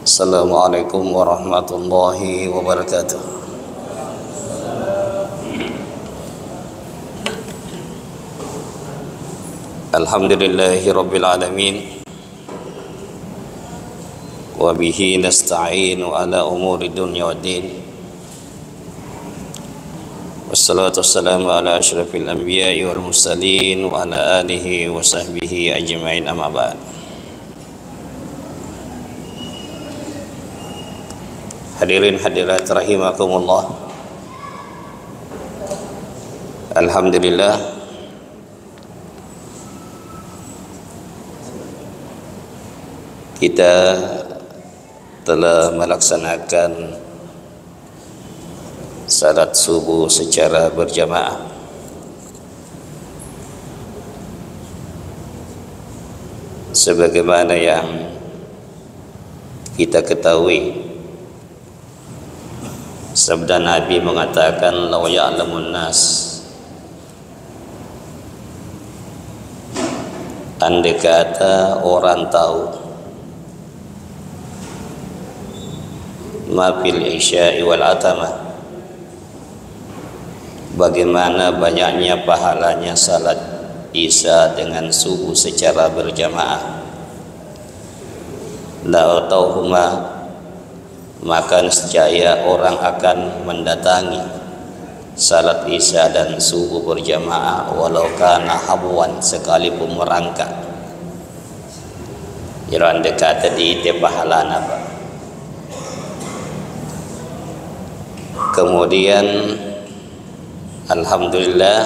Assalamualaikum warahmatullahi wabarakatuh. Alhamdulillahi rabbil alamin. Wa bihi nasta'inu ala umuri dunya waddin. Wassalatu wassalamu ala asyrafil anbiya'i wal mursalin wa ala alihi wa sahbihi ajma'in, amma ba'd. Hadirin hadirat rahimakumullah. Alhamdulillah, kita telah melaksanakan salat subuh secara berjamaah. Sebagaimana yang kita ketahui, sabda Nabi mengatakan, "Law ya'lamun nas," andai kata orang tahu, ma fil isya'i wal atamah, bagaimana banyaknya pahalanya salat isya dengan subuh secara berjamaah, la tauhuma, maka nescaya orang akan mendatangi salat isya dan subuh berjamaah walau kana habwan, sekalipun merangkak. Iran dekat di te pahalana, Pak. Kemudian alhamdulillah,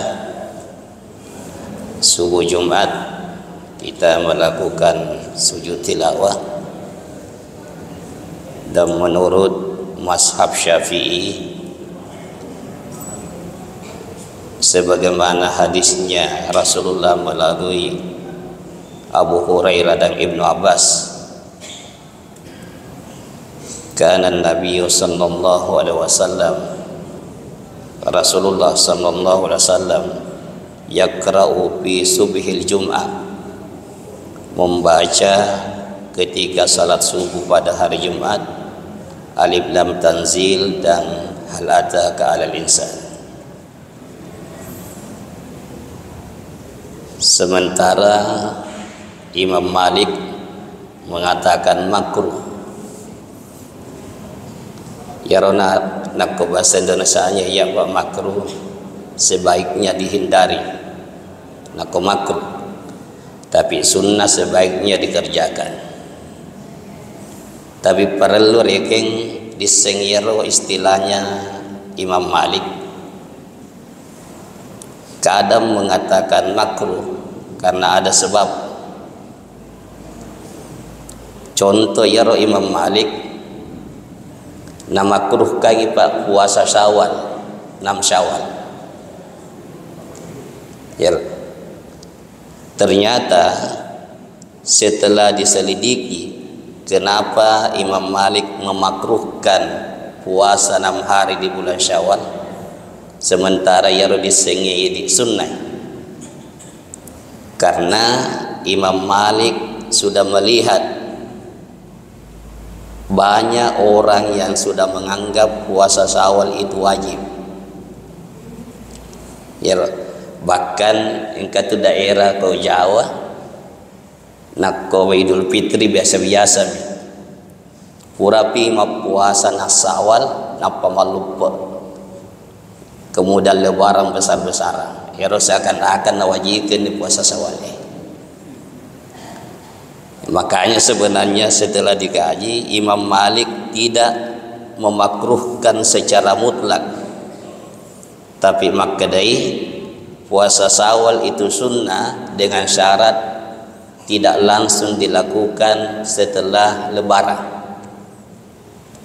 subuh Jumat kita melakukan sujud tilawah, dan menurut mazhab Syafi'i, sebagaimana hadisnya Rasulullah melalui Abu Hurairah dan Ibnu Abbas, kana Nabi sallallahu alaihi wasallam, Rasulullah sallallahu alaihi wasallam yaqra'u fi subhil jum'ah, membaca ketika salat subuh pada hari Jumat Alif Lam Tanzil dan Hal Ataka 'alal Insan. Sementara Imam Malik mengatakan makruh. Ya rona nak bahasa Indonesianya ya Pak, makruh sebaiknya dihindari. Nak makruh, tapi sunnah sebaiknya dikerjakan. Tapi perlu rekeng disengiro istilahnya Imam Malik. Kadang mengatakan makruh karena ada sebab. Contoh yaro Imam Malik, nama makruh kagi Pak puasa Syawal, 6 Syawal. Ya, ternyata setelah diselidiki kenapa Imam Malik memakruhkan puasa 6 hari di bulan Syawal, sementara yaro disengi di sunnah. Karena Imam Malik sudah melihat banyak orang yang sudah menganggap puasa Syawal itu wajib. Ya, bahkan engkau daerah kau Jawa, nak kowe Idul Fitri biasa-biasa purapi puasa nasawal napa malupa, kemudian lebaran besar-besaran harus akan nawajibkan di puasa Syawal. Makanya sebenarnya setelah dikaji, Imam Malik tidak memakruhkan secara mutlak, tapi makadai puasa Syawal itu sunnah dengan syarat tidak langsung dilakukan setelah lebaran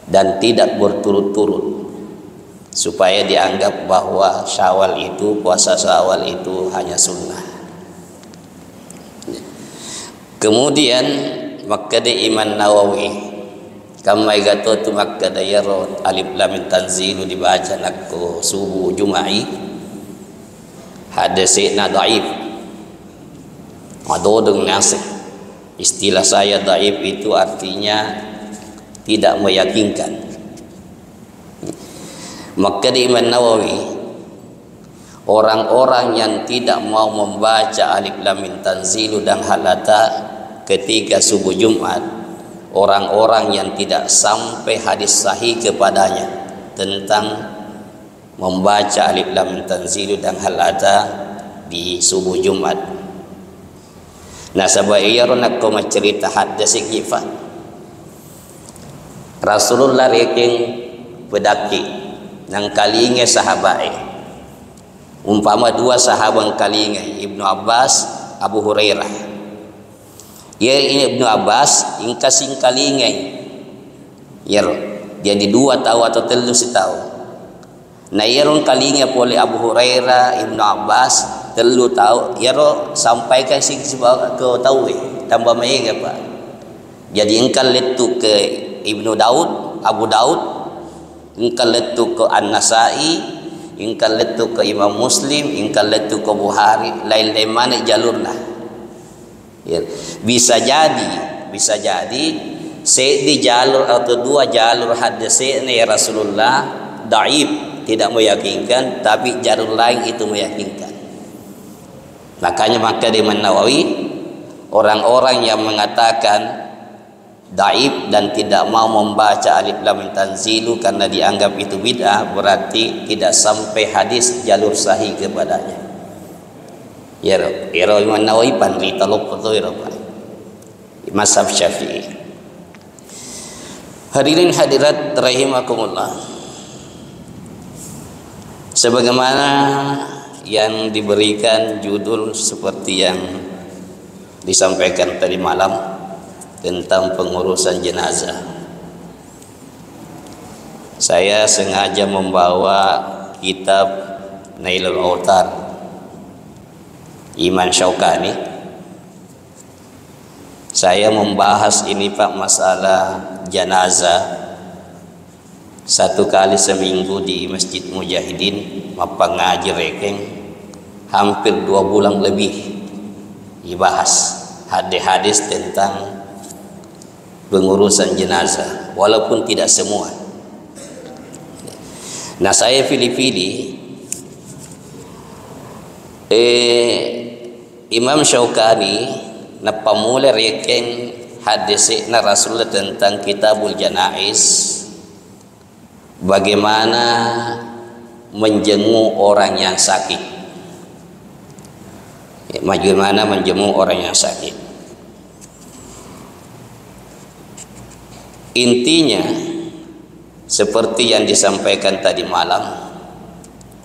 dan tidak berturut-turut, supaya dianggap bahwa Syawal itu, puasa Syawal itu hanya sunnah. Kemudian makada Imam Nawawi kamai gato tu makada yaro Alif Lam Tanzilu dibaca nakko subuh Juma'i, hadisnya dhaif. Madodeng nasih. Istilah saya dhaif itu artinya tidak meyakinkan. Maka di Imam Nawawi, orang-orang yang tidak mau membaca Alif Lam Mim Tanzilu dan Halata ketika subuh Jumat, orang-orang yang tidak sampai hadis sahih kepadanya tentang membaca Alif Lam Mim Tanzilu dan Halata di subuh Jumat. Nah, sebab ia nak ko cerita hadis kifat Rasulullah reking pedaki nang kalinge sahabat umpama dua sahabat kalinge Ibnu Abbas, Abu Hurairah. Ya ini Ibnu Abbas ingkasing kalinge yer jadi dua tahu atau telu si tahu. Nah yeron kalinge pole Abu Hurairah, Ibnu Abbas telu tahu yero sampaikan sing ke tahu tambah mega Pak. Jadi engkal letu ke Ibnu Daud, Abu Daud, engkal letu ke An-Nasai, engkal letu ke Imam Muslim, engkal letu ke Bukhari, lain-lain mana jalurna. Ya. Bisa jadi di jalur atau dua jalur hadis ini ya Rasulullah dhaif, tidak meyakinkan, tapi jalur lain itu meyakinkan. Maka di Imam Nawawi, orang-orang yang mengatakan dhaif dan tidak mau membaca Alif Lam Mim Tanzilu karena dianggap itu bid'ah, berarti tidak sampai hadis jalur sahih kepadanya. Ya Imam Nawawi panri taluk betul ya mazhab Syafi'i. Hadirin hadirat rahimakumullah, sebagaimana yang diberikan judul seperti yang disampaikan tadi malam tentang pengurusan jenazah, saya sengaja membawa kitab Nailul Autar Imam Syaukani. Saya membahas ini Pak, masalah jenazah satu kali seminggu di Masjid Mujahidin mapang ngaji rekeng, hampir 2 bulan lebih dibahas hadis-hadis tentang pengurusan jenazah, walaupun tidak semua. Nah saya pilih-pilih Imam Syaukani napamula rekeng hadis na Rasulullah tentang Kitabul Janaiz, bagaimana menjenguk orang yang sakit, bagaimana menjenguk orang yang sakit. Intinya seperti yang disampaikan tadi malam,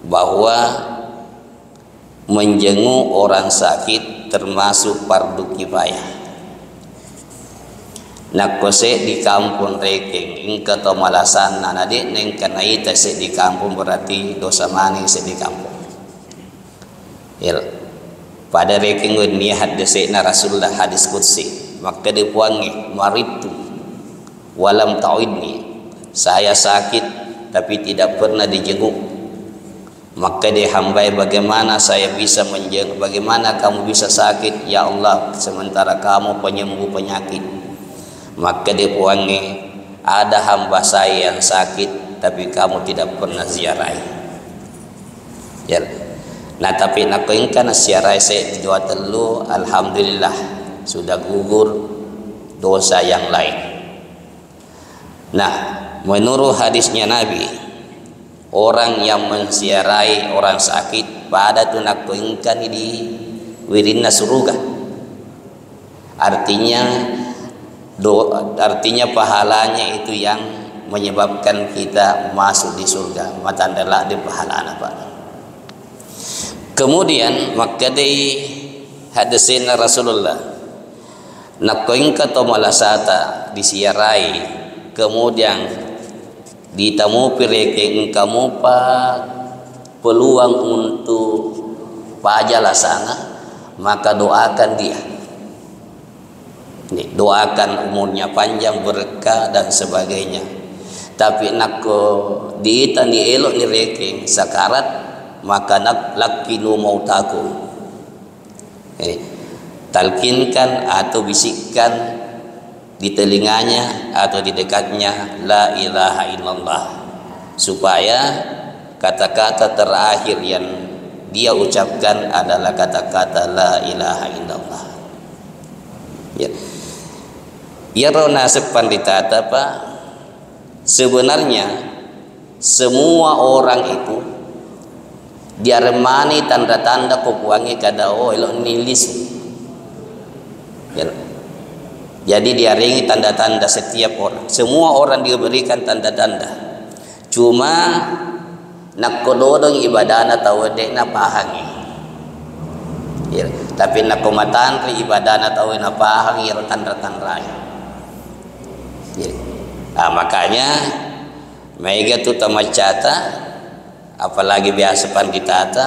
bahwa menjenguk orang sakit termasuk fardu kifayah. Nak kose di kampung rekeng ingka to malasan nanade neng kana ita se di kampung berarti dosa mani se di kampung. Ya. Pada rekeng ni hadis na Rasulullah hadis qudsi, maka dipuangi maritu walam ta'idni, saya sakit tapi tidak pernah dijenguk. Maka dihambai, bagaimana saya bisa menjenguk, bagaimana kamu bisa sakit ya Allah sementara kamu penyembuh penyakit. Maka dipuangi, ada hamba saya yang sakit tapi kamu tidak pernah ziarahi. Ya. Nah tapi nak ingkan ziarahi saya di Jawa Telu, alhamdulillah sudah gugur dosa yang lain. Nah menurut hadisnya Nabi, orang yang menziarahi orang sakit pada tu nak ingkan di wirinna surga, artinya pahalanya itu yang menyebabkan kita masuk di surga. Matandalah di pahala apa. Kemudian maka di hadisin Rasulullah nak ingka to malasata disiarai, kemudian ditamu pireke kamu pa peluang untuk pajalah sana, maka doakan dia. Doakan umurnya panjang, berkah dan sebagainya. Tapi nak diita ni elok ni reking sakarat, maka nak lakinu mautaku. Talkinkan atau bisikkan di telinganya atau di dekatnya la ilaha illallah, supaya kata-kata terakhir yang dia ucapkan adalah kata-kata la ilaha illallah. Ya rona sepandita apa? Sebenarnya semua orang itu diarmani tanda-tanda kopuangi kada elok nilis. Ya. Jadi dia ringi tanda-tanda setiap orang. Semua orang diberikan tanda-tanda. Cuma nak kododong ibadana tawade na pahangi. Ya, tapi nak komatan ri ibadana tawe na pahangi tanda-tanda. Ya. Makanya mega tu tamacata, apalagi biasa panditata,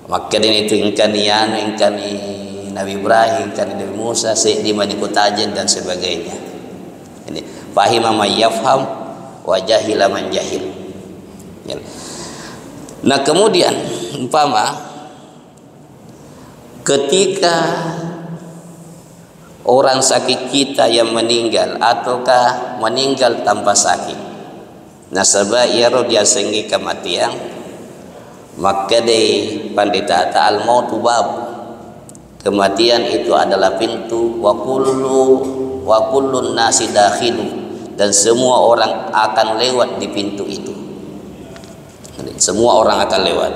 maka ini itu ingkanian Nabi Ibrahim, ingkani Nabi Musa, di manikutajen dan sebagainya. Ini fahima man yafham wa jahila man jahil. Ya. Nah kemudian umpama ketika orang sakit kita yang meninggal ataukah meninggal tanpa sakit, nasabah iaro dia senggi kematian, maka de pandita ta'al mautu bab, kematian itu adalah pintu, wa kullun nasi dakhilu, dan semua orang akan lewat di pintu itu. Semua orang akan lewat.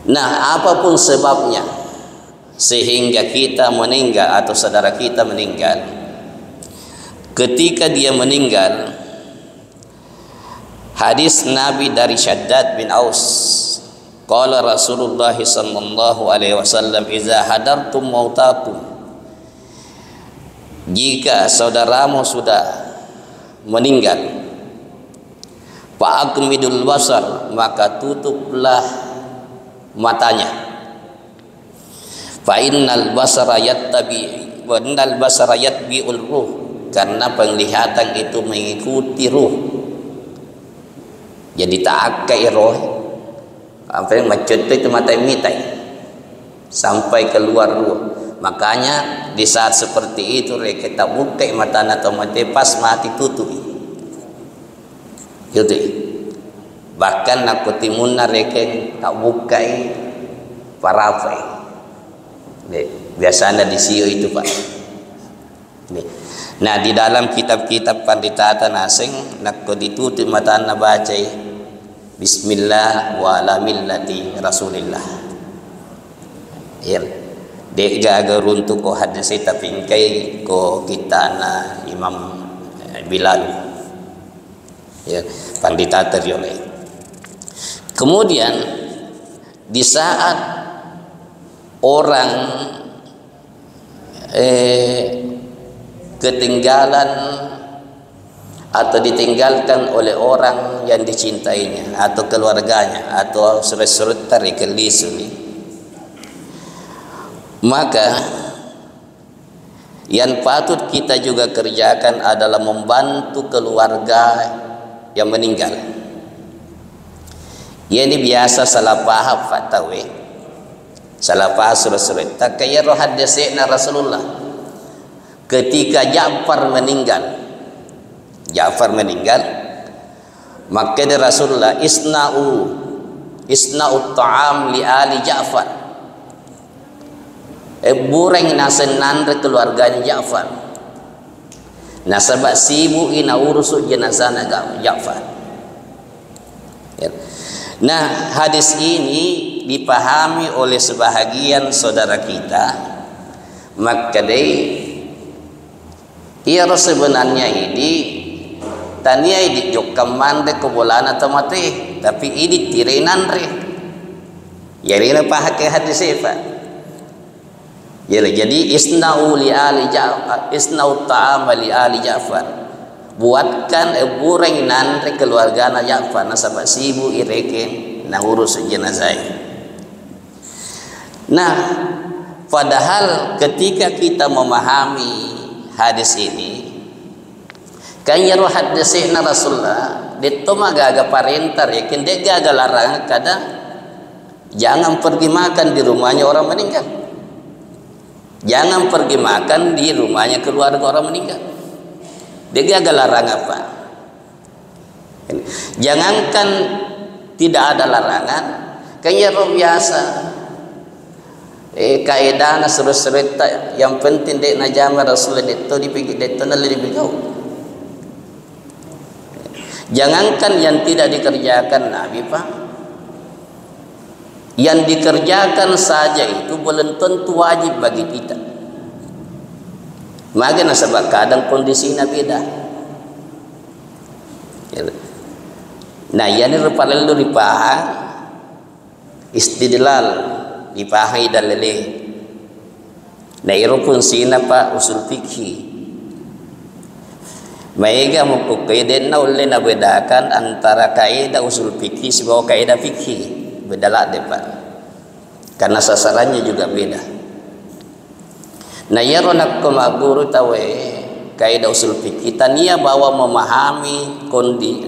Nah, apapun sebabnya sehingga kita meninggal atau saudara kita meninggal, ketika dia meninggal, hadis Nabi dari Syaddad bin Aus, qala Rasulullah sallallahu alaihi wasallam, "Idza hadartum mautakum," jika saudaramu sudah meninggal, fa'akmidul basar, maka tutuplah matanya. Fa innal basara yattabi wa innal basara yatbi'ul ruh, karena penglihatan itu mengikuti ruh. Jadi taakai roh apa yang macet itu mata mitai sampai keluar ruh. Makanya di saat seperti itu kita buka mata atau mata pas mati tutup. Gitu. Bahkan nakutimuna reken tak bukai parafai. Biasanya di sio itu Pak. Nah di dalam kitab-kitab panditatan asing nakko ditutup mata na baca Bismillah wa ala millati Rasulillah. Ya. Dek jaga runtuk ko hadis tapi kai ko kita na Imam Bilal. Ya, pandita terjoleh. Kemudian di saat orang ketinggalan atau ditinggalkan oleh orang yang dicintainya atau keluarganya atau surut-surut tarik kelisuni, maka yang patut kita juga kerjakan adalah membantu keluarga yang meninggal. Ya ini biasa salah paham fatawe, salah paham surut-surut. Tak kaya roh hadisnya Rasulullah ketika Ja'far meninggal, maka dari Rasulullah isna'u ta'am li ali Ja'far, bureng nasenan keluarganya Ja'far, nasabak sibuk ina urus jenazah Ja'far. Ya. Nah hadis ini dipahami oleh sebahagian saudara kita, maka ia sebenarnya ini tania ini jokam mande kebolana tamate, tapi ini tirenan re. Ya ini pakai hadis apa? Ya jadi isna'u li ali Ja'far, isna'u ta'ama li ali Ja'far. Buatkan bureng nanti keluarga Ja'far nasabak sibuk ireken nah urus jenazah. Nah, padahal ketika kita memahami hadis ini, kan ya hadisnya Rasulullah itu magaga parentar ya, kan dia gagal larang kadang jangan pergi makan di rumahnya orang meninggal. Jangan pergi makan di rumahnya keluarga orang meninggal. Dia agak larang apa? Jangankan tidak ada larangan, kayaknya biasa. Kaidah na serita yang penting dek na jama Rasulullah itu dipikir itu na lebih jauh. Jangankan yang tidak dikerjakan Nabi Pak, yang dikerjakan saja itu belum tentu wajib bagi kita. Makanya sebab kadang kondisinya beda. Nah, yani rupalelu dipahang istidlal dipahai dalile. Nah, itu fungsinya Pak usul fikih. Maiga mukukaidah na ulle na bedakan antara kaidah usul fikih sebuah kaidah fikih. Bedalah deh Pak, karena sasarannya juga beda. Nah ya ronak komaguru tawe kaidah usul fikih tania bahwa memahami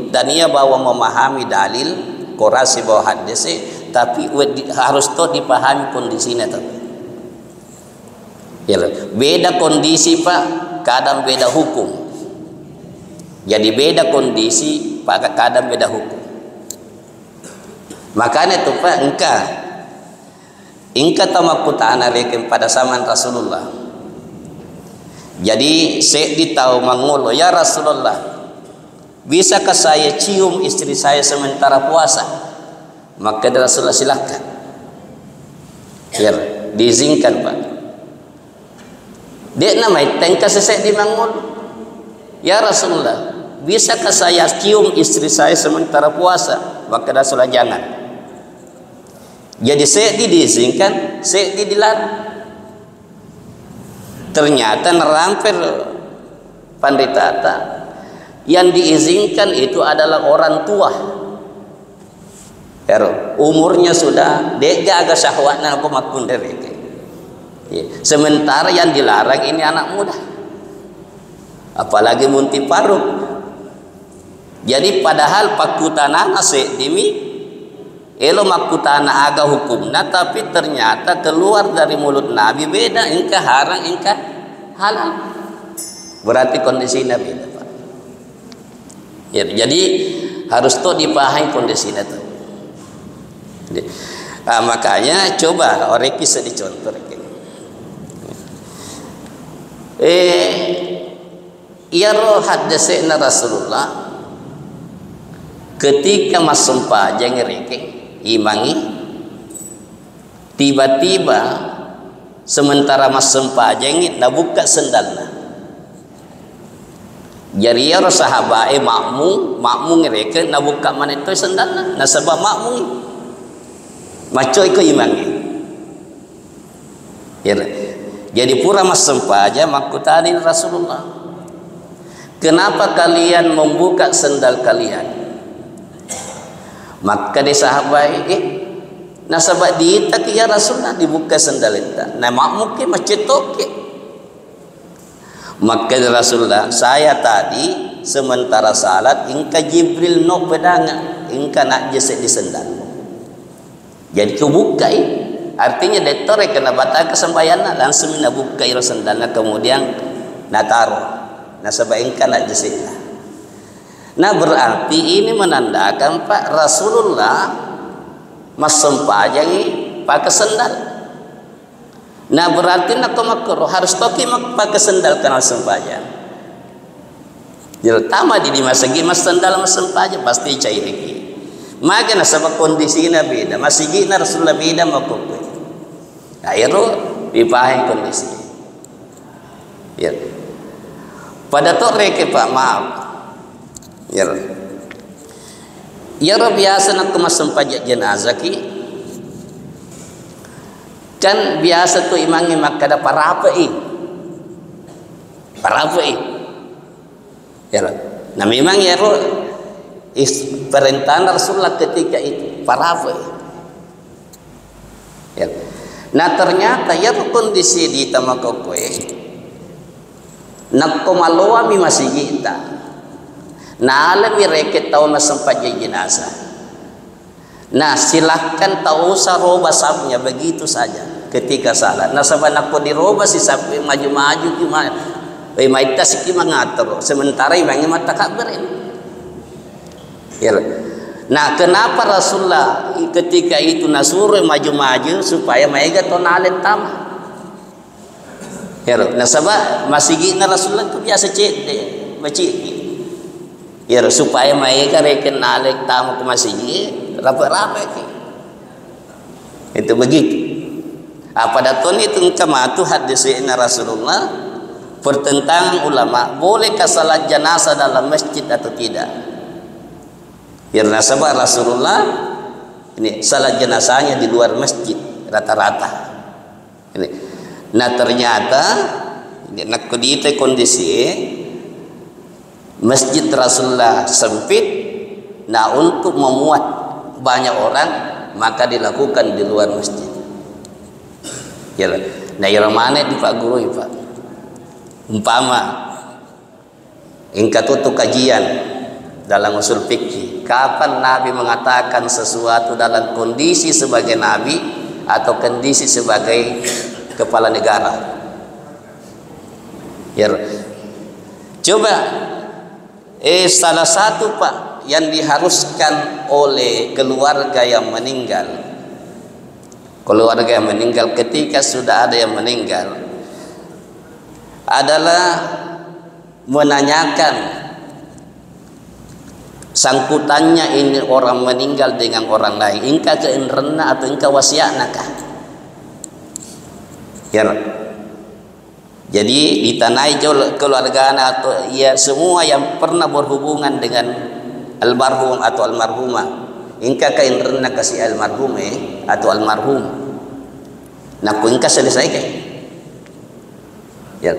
tania bahwa memahami dalil korasi bahwa hadis tapi harus tuh dipahami kondisinya tuh. Ya, beda kondisi Pak, kadang beda hukum. Jadi beda kondisi Pak, kadang beda hukum. Makanya itu Pak, engka tamakutana rekem pada zaman Rasulullah. Jadi saya ditahu mengulo, ya Rasulullah, bisakah saya cium istri saya sementara puasa? Maka Rasulullah silakan. Ya, diizinkan Pak. Dek namai tengka sesek di mangul. Ya Rasulullah, bisakah saya cium istri saya sementara puasa? Maka Rasulullah jangan. Jadi saya diizinkan, saya dilarang. Ternyata nerampir panditata yang diizinkan itu adalah orang tua. Umurnya sudah dega agak syahwatnya aku makun dari. Sementara yang dilarang ini anak muda. Apalagi munti paruk. Jadi padahal pakutana nase demi elo makutana aga hukumna, tapi ternyata keluar dari mulut Nabi beda, engka haram engka halal. Berarti kondisinya beda Pak. Ya, jadi harus tuh dipahami kondisinya tuh. Makanya coba orang kisah dicontoh. Ya roh hadasena Rasulullah ketika masuk pajang reke imangi tiba-tiba sementara masuk pajang nak buka sendalna. Jadi ya roh sahabat makmum reke nak buka mana itu sendalna. Nah sebab makmum maco ikut imangi. Ya, jadi pura masuk pajang makutanin Rasulullah. Kenapa kalian membuka sendal kalian? Maka di sahabat nasabak diita ya Rasulullah dibuka sendal itu. Nah makmum ke masjid toke. Maka Rasulullah, saya tadi sementara salat ingka Jibril no pedanga, ingka nak jesek di sendal. Jadi ku buka artinya detore kena batal kesembahyana langsung nak buka sendalnya kemudian nataro. Nasabak ingka nak jesek. Nah berarti ini menandakan Pak Rasulullah masem pajangi pakai sendal. Nah berarti nak makruh harus toki pakai sendal karena sempajang. Jadi tama di masa mas sendal mas sempajang pasti cair lagi. Maka nasabak kondisinya beda. Masih gina Rasulullah beda makruh. Nah itu dipahami kondisi. Ya. Pada tok reke Pak maaf. Ya biasa nak kemasam pajak jenazah ki kan biasa tu imangi makada parapai ya nah memang ya perintah Rasulullah ketika itu parapai ya nah ternyata ya kondisi di tamakokwe nak komaloami masih kita. Nah alami reket tahu sempat jenazah. Nah silahkan tahu usah roba sabnya begitu saja. ketika salat. Nah sabana ko diroba si sampai maju-maju gimana? Maita si mangatur sementara imangnya mata kabarin. Ya. Nah kenapa Rasulullah ketika itu nasuruh maju-maju supaya mereka tonalet tamah. Ya, nah sabab masih gina Rasulullah itu biasa cek deh, baca. Ya supaya mereka reken nalek tamu ke masjid rapat-rapat. Itu begitu. Apa datun itu kematu hadisnya Rasulullah pertentangan ulama bolehkah salat jenazah dalam masjid atau tidak? Ya nasabah Rasulullah ini salat jenazahnya di luar masjid rata-rata. Ini. Nah ternyata nak kondisi masjid Rasulullah sempit. Nah untuk memuat banyak orang maka dilakukan di luar masjid. Ya, nah yang mana di Pak Guru Pak? Umpama engkau tutup kajian dalam usul fikih, kapan Nabi mengatakan sesuatu dalam kondisi sebagai Nabi atau kondisi sebagai kepala negara? Ya, coba salah satu Pak yang diharuskan oleh keluarga yang meninggal, ketika sudah ada yang meninggal adalah menanyakan sangkutannya ini orang meninggal dengan orang lain, engkau keenrena atau engkau wasiatnakah? Ya. Jadi ditanai keluarga atau ya semua yang pernah berhubungan dengan almarhum atau almarhumah, engkau keenrena kasih almarhum atau almarhum. Nah, engkau selesaikan. Ya.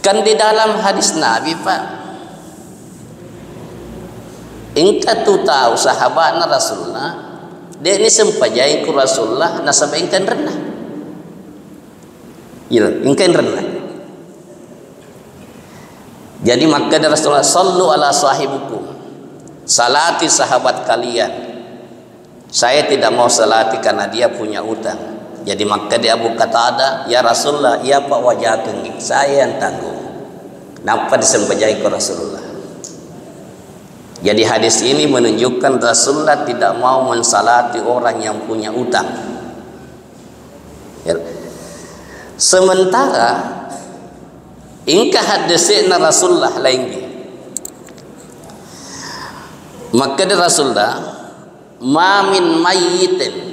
Kan di dalam hadis Nabi Pak, engkau tu tahu sahabatnya Rasulullah, dia ini sempajai ku Rasulullah, nasabah engkau rendah. Ya, engkau rendah. Jadi maka Rasulullah sallu ala sahibukum, salati sahabat kalian. Saya tidak mau salati karena dia punya utang. Jadi maka dia Abu Qatadah, ya Rasulullah, ya Pak wajah kengi, saya yang tanggung. Napa disempajai ke Rasulullah? Jadi hadis ini menunjukkan Rasulullah tidak mau mensalati orang yang punya utang. Ya. Sementara ingkah hadisnya Rasulullah lainnya. Maka Rasulullah ma min mayyitin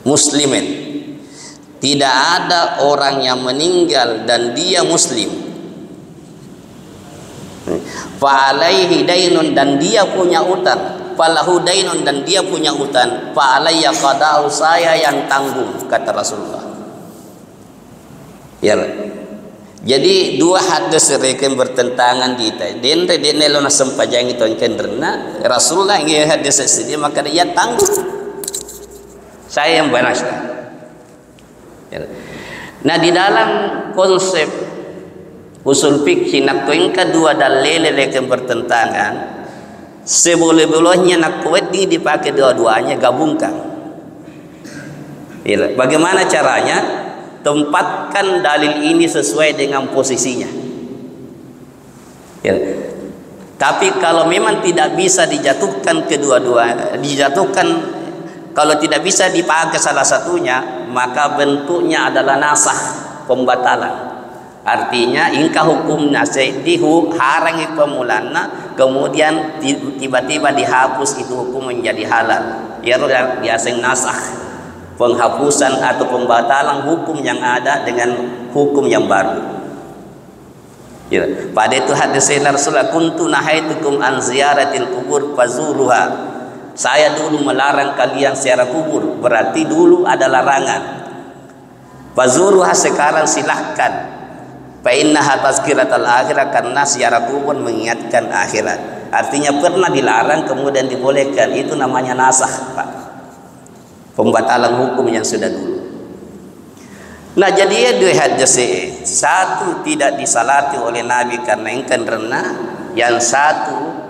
muslimin, tidak ada orang yang meninggal dan dia muslim, fa'alaihi dainun, dan dia punya utang, falahu dainun, dan dia punya utang, fa'alayya qada'u, saya yang tanggung, kata Rasulullah. Ya. Jadi dua hadis rekan bertentangan di kita. Dente dene lo nasempajang itu kendrena Rasulullah yang hadis sedih maka dia tanggung. Saya yang balas. Ya. Nah di dalam konsep usul fikih nak ingka dua dalil yang bertentangan, seboleh-bolehnya nak wedi dipakai dua-duanya, gabungkan. Ya. Bagaimana caranya? Tempatkan dalil ini sesuai dengan posisinya. Ya. Tapi kalau memang tidak bisa dijatuhkan kedua-dua, kalau tidak bisa dipakai salah satunya, maka bentuknya adalah nasah, pembatalan. Artinya ingkah hukumnya diharangi pemulana, kemudian tiba-tiba dihapus, itu hukum menjadi halal. Ya biasa nasah, penghapusan atau pembatalan hukum yang ada dengan hukum yang baru. Ya. Pada itu hadis Rasulullah, kuntu nahaitukum an ziyaratil kubur fazuruha. Saya dulu melarang kalian ziarah kubur, berarti dulu ada larangan. Fazuruha, sekarang silahkan. Fa innaha tazkiratul akhirah, karena ziarah kubur mengingatkan akhirat. Artinya pernah dilarang kemudian dibolehkan, itu namanya nasakh, Pak. Pembatalan hukum yang sudah dulu. Nah jadi ya dua hadis, satu tidak disalati oleh Nabi karena ingkang renah, yang satu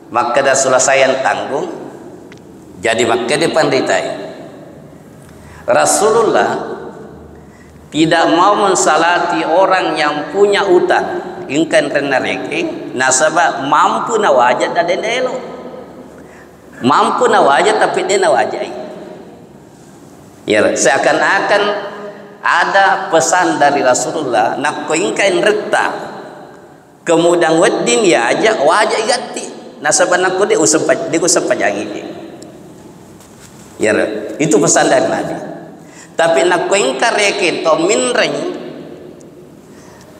maka Rasulullah saya yang tanggung. Jadi maka dia pandai. Rasulullah tidak mau mensalati orang yang punya utang ingkan rena reke nasabah mampu na wajah dan dendelo mampu na wajah tapi dia na wajai ya seakan-akan ada pesan dari Rasulullah nak ko ingkan reta kemudian wedding ya aja wajah ganti nasabah nak ko dia usap pajangi ya itu pesan dari Nabi. Tapi nak ko ingkar reke to minreng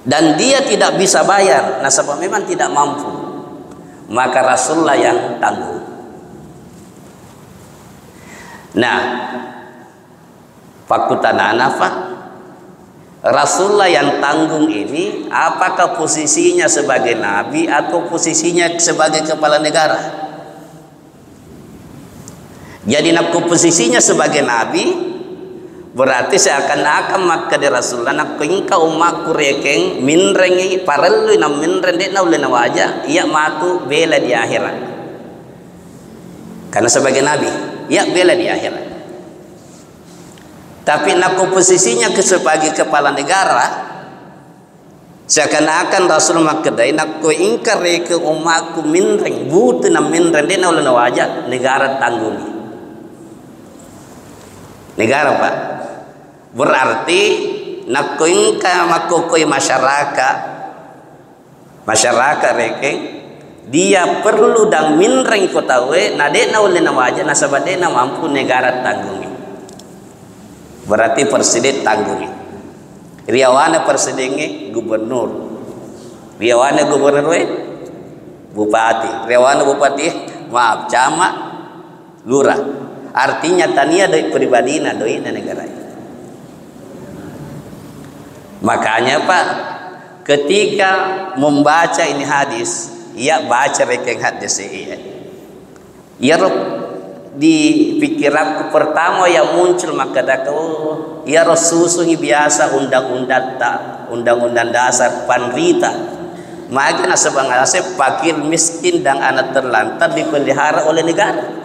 dan dia tidak bisa bayar nasabah memang tidak mampu maka Rasulullah yang tanggung. Nah fakutan apa Rasulullah yang tanggung ini apakah posisinya sebagai nabi atau posisinya sebagai kepala negara? Jadi nak posisinya sebagai nabi berarti seakan-akan maka di Rasulullah nak engkau umatku rekeng minrengi parelu na minren de na ulena wajah ia matu bela di akhirat karena sebagai nabi ia bela di akhirat. Tapi nak posisinya sebagai kepala negara seakan-akan Rasulullah kedai nak ingkar reke umatku minreng butu na minren de na ulena wajah negara tanggungi negara Pak. Berarti nak ingka makokoi masyarakat reke dia perlu dan minreng kotawe nade na ulena wajah nasabah na mampu negara tanggungi. Berarti presiden tanggungi. Riawana presidennya gubernur. Riawana gubernur bupati. Riawana bupati maaf camat lurah. Artinya tania dari pribadi na doi na negara. Makanya Pak, ketika membaca ini hadis, ia baca rekeng hadis ini. Ya di pikiranku pertama yang muncul maka oh, ya Rasulullah biasa undang-undang dasar panrita. Maka nasabang asep fakir miskin dan anak terlantar dipelihara oleh negara.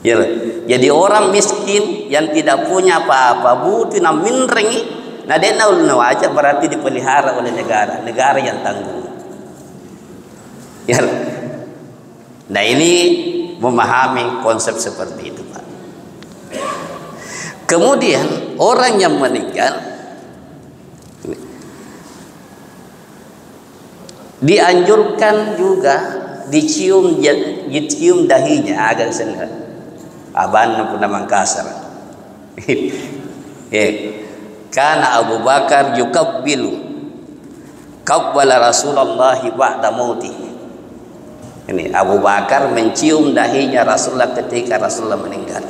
Ya, jadi orang miskin yang tidak punya apa-apa butuh na minrengi nah dia wajah berarti dipelihara oleh negara yang tanggung ya. Nah ini memahami konsep seperti itu Pak. Kemudian orang yang meninggal dianjurkan juga dicium dahinya agak senang aban pun Mangkasar Karena Abu Bakar yukabbilu qabbala Rasulullah ba'da mautih. Ini Abu Bakar mencium dahinya Rasulullah ketika Rasulullah meninggal.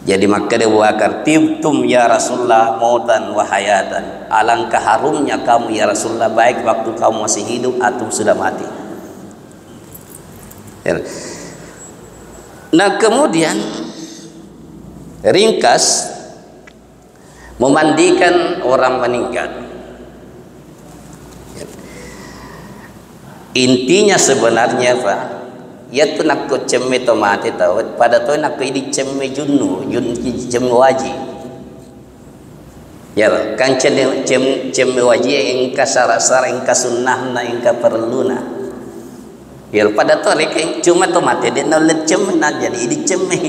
Jadi maka Abu Bakar tibtum ya Rasulullah mautan wa hayatan. Alangkah harumnya kamu ya Rasulullah baik waktu kamu masih hidup atau sudah mati. Nah kemudian ringkas memandikan orang meninggal. Intinya sebenarnya Pak, ya tu nak ko cemme tomate tahu, pada tu nak ko ini cemme junnu cemme waji. Ya kan cemme waji engka sara-sara engka sunnahna engka perluna. Ya pada tu lek cuma tomate dia nak cemme nak jadi ini cemme.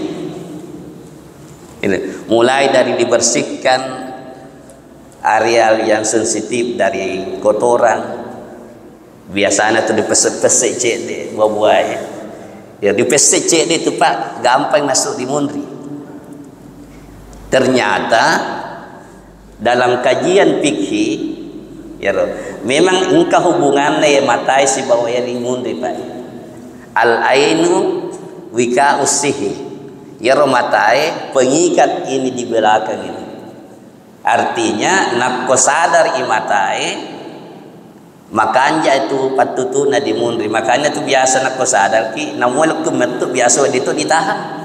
Ini mulai dari dibersihkan areal yang sensitif dari kotoran. Biasanya tuh dipesek-pesek cek deh buah-buah ya dipesek cek deh tuh Pak gampang masuk di mundri. Ternyata dalam kajian fikih ya memang engkau hubungannya ya matai si bawah ya di mundri Pak. Al ainu wika usihi ya matai pengikat ini di belakang ini. Artinya nak ko sadar imatai makanya itu patutuna di mundri. Makanya itu biasa nak ko sadar ki namul kemetu biasa itu ditahan.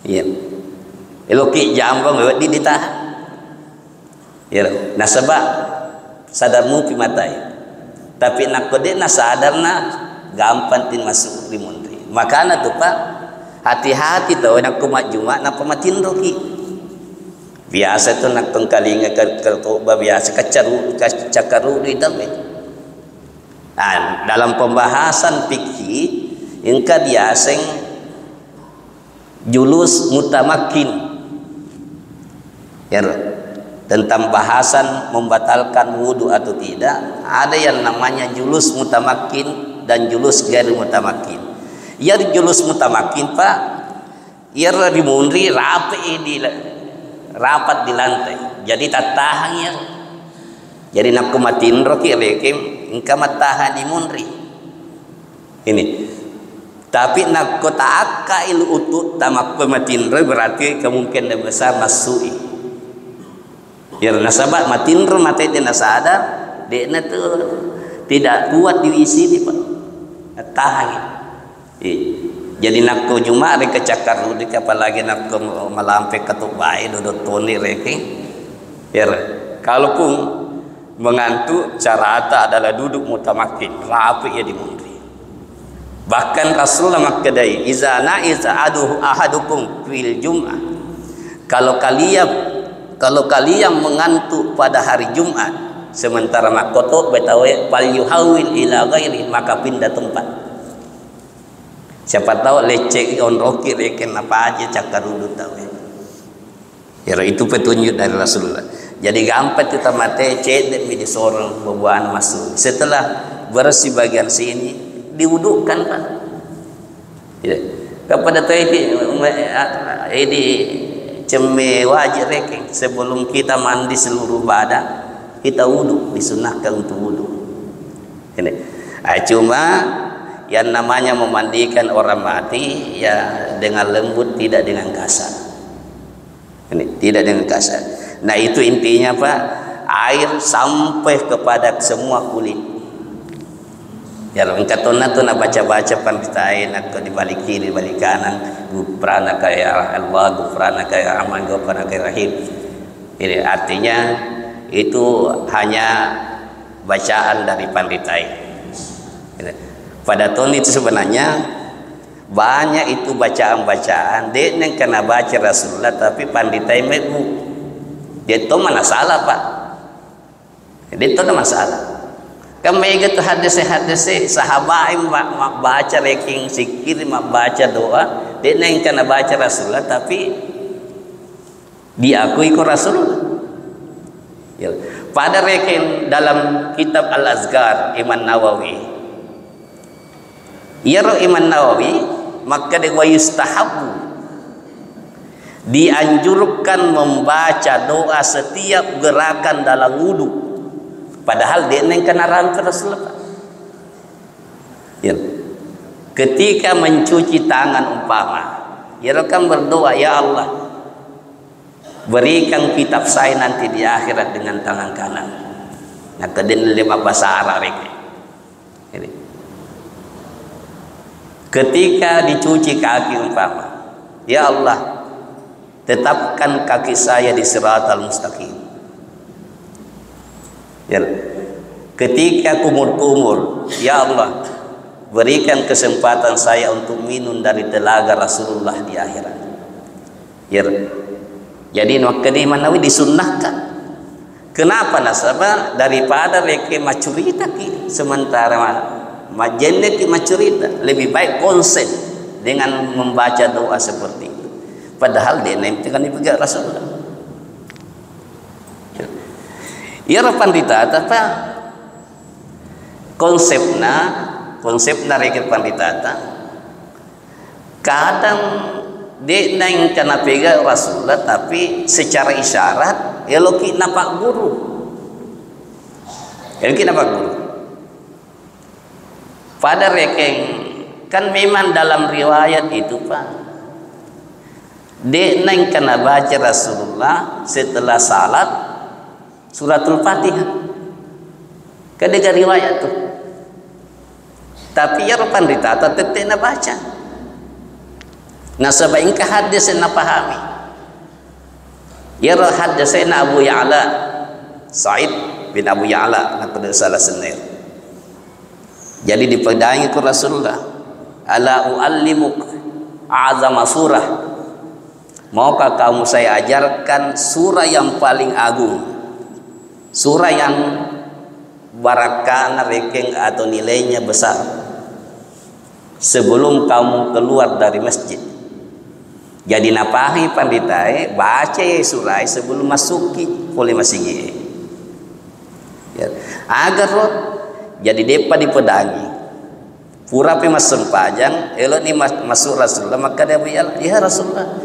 Iya. Eloki jambang di ditahan. Ya, nasabah sadarmu pi matai. Tapi nak ko de na sadarna gampang tin masuk di mundri. Makanya tuh Pak hati-hati tau nak kumat Jumat nak pematin roki. Biasa tu nak tengkalinga kertoba biasa cakaru di dalam. Nah, dalam pembahasan fikih ingka biasa julus mutamakin. Ya, tentang bahasan membatalkan wudu atau tidak, ada yang namanya julus mutamakin dan julus ghair mutamakin. Ya julus mutamakin Pak, ya dimundri rapat di lantai. Jadi tak tahan ya. Jadi nak kumatin roki lekim, engkau matahan di mundri. Ini. Tapi nak kota akail utut tamak kumatin roki berarti kemungkinan besar masui. Ya nasabah matin ro mate dia sadar dekna tu tidak kuat diisi di Pak. Tahan. Jadi nak ko Jumat rek cakar dik apalagi nak ko malampe ketuk bae dodot toni reke. Ya kalau pun mengantuk cara ata adalah duduk mutamakin rapi ya di mundri. Bahkan Rasulullah makadai iza ahadukum fil Jum'ah. Kalau kalian mengantuk pada hari Jumat sementara makoto betawe fal yuhawil ila ghairi maka pindah tempat. Siapa tahu lecek on roki reken apa aja cakar dulu tahu. Ya itu petunjuk dari Rasulullah. Jadi gampang kita mate cedek di sorong bebuan masuk. Setelah bersih bagian sini diwudukkan Pak. Ya. Kepada tahu ini ceme wajib reke sebelum kita mandi seluruh badan kita wudhu, disunahkan untuk wudhu. Ini cuma yang namanya memandikan orang mati ya dengan lembut, tidak dengan kasar. Ini tidak dengan kasar. Nah itu intinya Pak, air sampai kepada semua kulit. Ya engkatona tu nak baca-baca panditain nak di balik kiri balik kanan gufrana kaya Allah gufrana kaya Rahman gufrana kaya Rahim. Ini artinya itu hanya bacaan dari panditain. Pada tahun itu sebenarnya banyak itu bacaan-bacaan dia yang kena baca Rasulullah tapi panditain mebu. Dia tu mana salah Pak. Dia tu ada masalah. Kami gitu hadis sahabat mak baca ranking zikir mak baca doa dia yang kena baca Rasulullah tapi diakui ko Rasulullah. Ya. Pada ranking dalam kitab Al-Azkar Imam Nawawi. Ya Imam Nawawi maka dia yustahabu dianjurkan membaca doa setiap gerakan dalam wudu. Padahal dia yang kena rangka Rasulullah. Ya. Ketika mencuci tangan umpama, ya kan berdoa ya Allah, berikan kitab saya nanti di akhirat dengan tangan kanan. Nah, kedin lima bahasa Arab ini. Ketika dicuci kaki umpama, ya Allah, tetapkan kaki saya di siratal mustaqim. Ya. Ketika kumur-kumur, ya Allah, berikan kesempatan saya untuk minum dari telaga Rasulullah di akhirat. Ya. Jadi waktu Nawawi disunnahkan. Kenapa nasabah daripada reke macurita ki sementara majenne ki macurita lebih baik konsen dengan membaca doa seperti itu. Padahal dia kan dipegang Rasulullah. Ya pandita apa konsepna reke pandita kadang dia nang kena pegang Rasulullah tapi secara isyarat eloki nampak guru. Eloki nampak guru. Pada rekeng kan memang dalam riwayat itu Pak. Dia nang kena baca Rasulullah setelah salat suratul Fatihah. Kadang riwayat tu. Tapi ya pandita tetap nak baca. Nasabah ingkah hadis yang pahami. Ya hadis na Abu Ya'la Sa'id bin Abu Ya'la nak pada salah senir. Jadi dipedangi ke Rasulullah, ala uallimuk a'zama surah. Maukah kamu saya ajarkan surah yang paling agung, surah yang barakana rekeng atau nilainya besar, sebelum kamu keluar dari masjid. Jadi napahi panditai baca surah sebelum masuki boleh masih ya. Agar lo jadi depa di pedangi pura pe mas sempajang elok ni masuk Rasulullah, maka dia bilang ya Rasulullah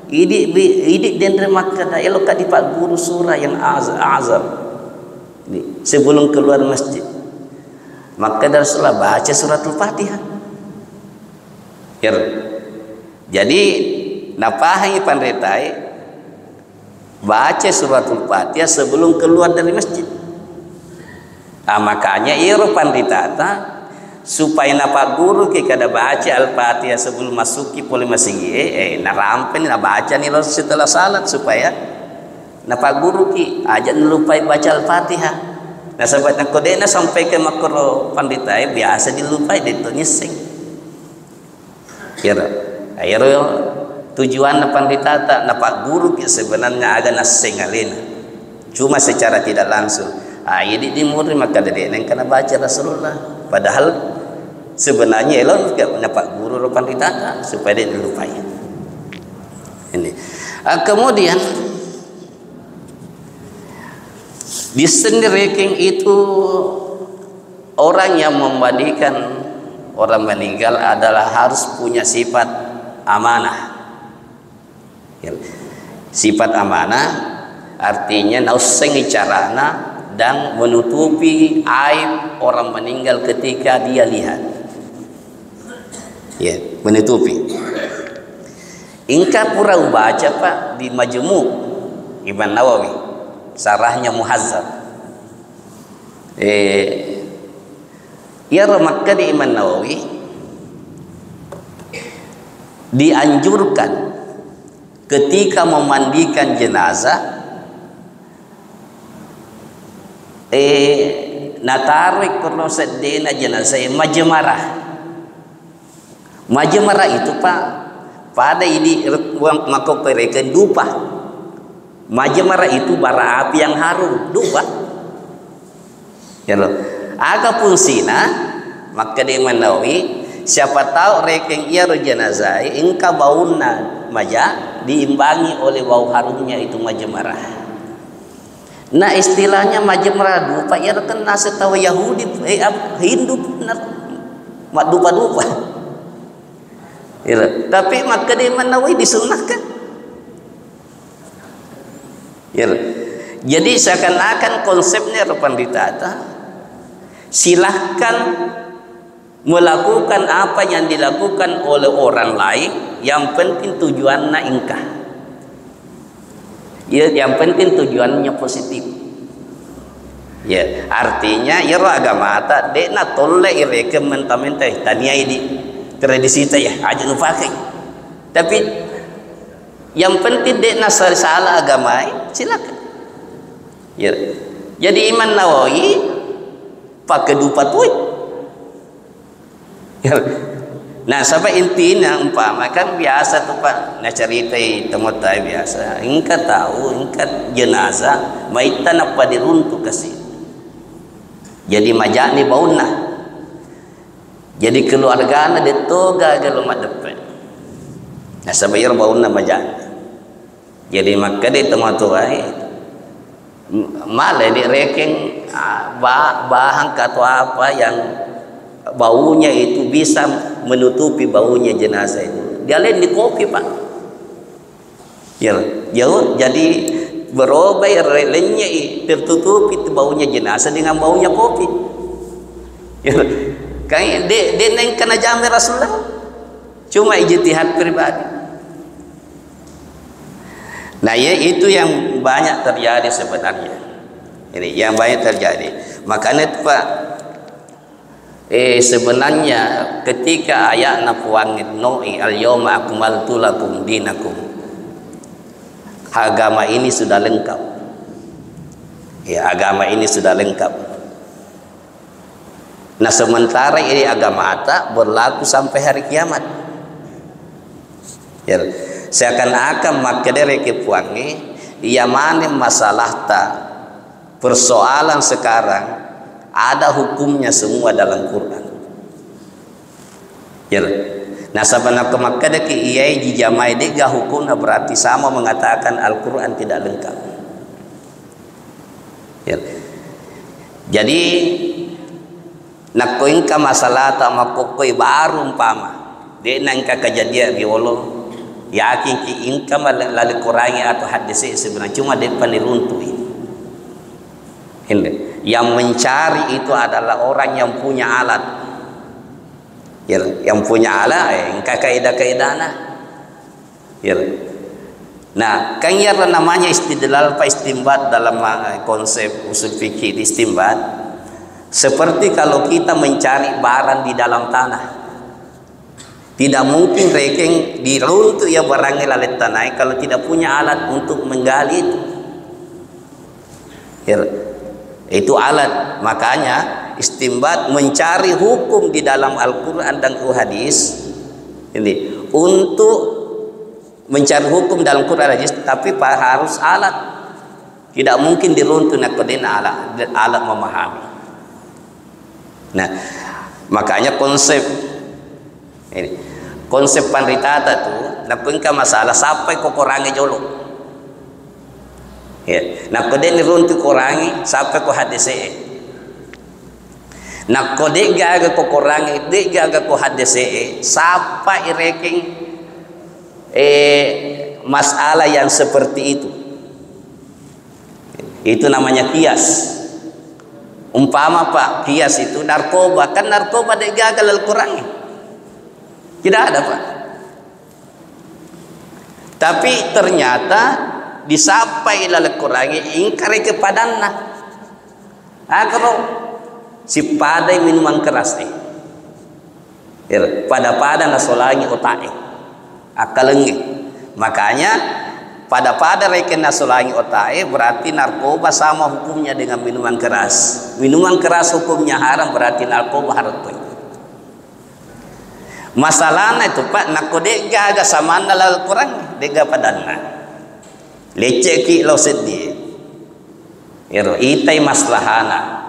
idik dendre maka dah elok di pak guru surah yang azam sebelum keluar masjid. Maka Rasulullah baca suratul Fatihah ya. Jadi napahi pandaitai baca suratul Fatihah sebelum keluar dari masjid. Makanya iro panditata supaya napa guru ke kada baca al-Fatihah sebelum masuki poli masigi narampen na baca nih lo setelah salat supaya napa guru ki aja lupai baca al-Fatihah. Nah sahabat nakodena sampai ke makro panditai biasa dilupai itu nyesing kira ayo tujuan panditata napa guru ki sebenarnya agak nasing alina cuma secara tidak langsung ini di murid maka dari yang kena baca Rasulullah, padahal sebenarnya elok napa guru panditata supaya dia dilupai ini. Kemudian disendirikan itu orang yang memandikan orang meninggal adalah harus punya sifat amanah. Sifat amanah artinya nauseng carana dan menutupi aib orang meninggal ketika dia lihat. Ya, menutupi. Ingka pura baca Pak di Majmu' Imam Nawawi, sarahnya Muhazzab. Ya maka di Imam Nawawi dianjurkan ketika memandikan jenazah natarik kalau sedena jenazah majmarah itu Pak pada ini maka pereken dupa. Majmarah itu bara api yang harum dupa ya loh. Aga fungsina maka di Imam Nawawi siapa tahu rekeng ia jenazah ingka bauna maja diimbangi oleh bau harumnya itu majmarah. Nah istilahnya majmarah dupa ya kan nasi tahu Yahudi Hindu benar dupa ya, tapi maka di Imam Nawawi disunahkan ya. Jadi seakan-akan konsepnya panditata silahkan melakukan apa yang dilakukan oleh orang lain, yang penting tujuannya ingkah ya, yang penting tujuannya positif ya. Artinya ya agama ta dekna tolle ireke mentamente tania ini tradisi ya aja nu pakai, tapi yang penting dekna salah agama silakan ya. Jadi Imam Nawawi pakai dupa tuh ya. Nah sampai intinya umpama kan biasa tuh Pak nah cerita temutai biasa ingka tahu ingka jenazah maitan apa diruntuh kasih jadi majani bauna jadi keluargana detoga galomat depan nah sampai ir bauna majani jadi maka di temutai malah direkeng bahan atau apa yang baunya itu bisa menutupi baunya jenazah itu. Dia lain di kopi Pak. Ya, jauh jadi berubah lainnya tertutupi itu baunya jenazah dengan baunya kopi. Ya, kayak dia neng kena jamir Rasulullah. Cuma ijtihad pribadi. Nah ya itu yang banyak terjadi sebenarnya. Ini yang banyak terjadi. Makanya Pak sebenarnya ketika ayat nafuangit no'i al-yawma akmaltu lakum dinakum, agama ini sudah lengkap ya, agama ini sudah lengkap. Nah sementara ini agama tak berlaku sampai hari kiamat Ya, seakan-akan makadere ke puangi ia mana masalah ta persoalan sekarang ada hukumnya semua dalam Quran. Ya. Nah sabana kemakada ke ia dijamai dega hukumnya berarti sama mengatakan Al-Quran tidak lengkap. Ya. Jadi nak koinka masalah ta makokoi baru umpama de nangka kejadian riwolo yakin ki inka lalu kurangi atau hadis sebenarnya cuma depan diruntui. Yang mencari itu adalah orang yang punya alat. Ya, yang punya alat engka kaidah-kaidahna. Ya. Nah, kan ya namanya istidlal pa istimbat dalam konsep usul fikih istimbat. Seperti kalau kita mencari barang di dalam tanah. Tidak mungkin rekeng diruntuh ya barangnya lalet tanah kalau tidak punya alat untuk menggali itu. Ya. Itu alat. Makanya istimbat mencari hukum di dalam Al-Quran dan hadis ini untuk mencari hukum dalam Quran hadis, tapi harus alat. Tidak mungkin diruntuh nakodena alat memahami. Nah, makanya konsep ini konsep pandritata tu nakunka masalah sampai kokorangi jolo. Ya, nakodena runtuh korangi sampai ko hadis nak kode gaga ko korangi de gaga ko hadise sapa ireking masalah yang seperti itu namanya kias. Umpama Pak kias itu narkoba, kan narkoba de gaga Al-Quran tidak ada Pak, tapi ternyata disapai Al-Quran ingkari kepadana agro si padai minuman keras pada nasolangi otak akalenge. Makanya pada reken nasolangi otak berarti narkoba sama hukumnya dengan minuman keras. Minuman keras hukumnya haram berarti narkoba haram. Masalahnya itu Pak nakode gaga sama nalal kurang dega padana leceki lo sedih itai maslahana.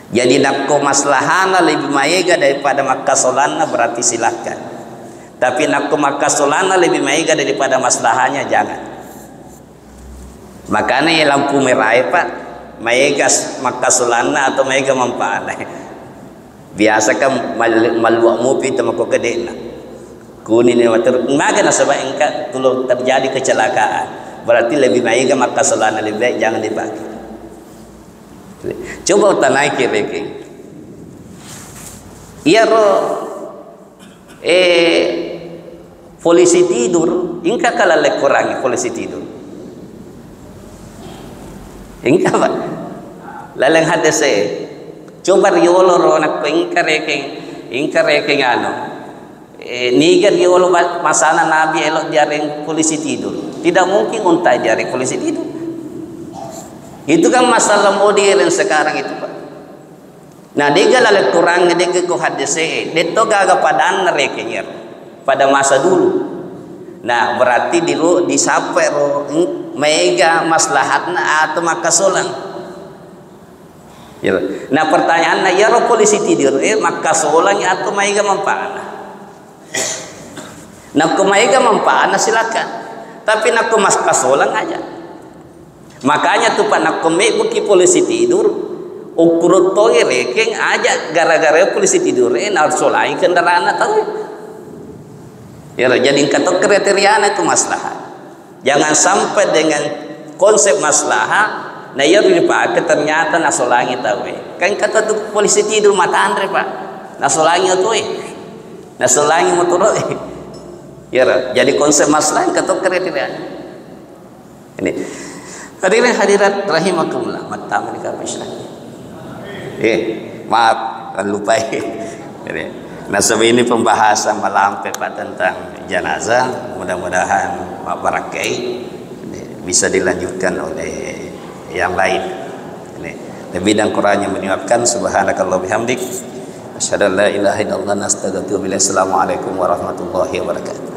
Jadi nakko maslahana lebih maega daripada makasolana berarti silahkan. Tapi nakko makasolana lebih maega daripada maslahanya jangan. Makanya ya lampu merah Pak maega makasolana atau maega mampana. Biasa kan maluak mupi itu mako kedena. Kuning ni mater maga nasabah engka tulung terjadi kecelakaan. Berarti lebih maega makasolana lebih baik jangan dipakai. Coba utanai kireke iya ro polisi tidur ingka kala lekurangi polisi tidur ingka Pak laleng hadese coba riolo ro nak ingka reke ano niga riolo masana nabi elok diareng polisi tidur tidak mungkin untai diareng polisi tidur. Itu kan masalah modern sekarang itu Pak. Nah dia lalu kurang dia ke hadis dia to gaga padan rekenya pada masa dulu. Nah berarti disapai ro mega maslahatna atau makasolan. Ya. Nah pertanyaannya ya ro polisi tidur makasolan atau mega mampana. Nah mega mampana silakan. Tapi nak makasolan aja. Makanya tuh Pak nak buki polisi tidur ukur toge rekeng aja gara-gara polisi tidur narsolai kendaraan tahu ya jadi kata kriteria itu maslahat. Jangan sampai dengan konsep maslahat nah ya dipakai ternyata nasolangi tahu kan kata tuh polisi tidur mata andre Pak nasolangi tuh nasolangi motor ya jadi konsep maslahat kata kriteria ini. Hadirin hadirat rahimakumullah mata mereka Islam. Maaf lupa. Nasab ini pembahasan malam Pak tentang jenazah. Mudah-mudahan Pak Barakai bisa dilanjutkan oleh yang lain. Lebih dan kurangnya menyebabkan subhanakallah bihamdik Asyhadu an la ilaha illallah, nastaghfiruka. Assalamualaikum warahmatullahi wabarakatuh.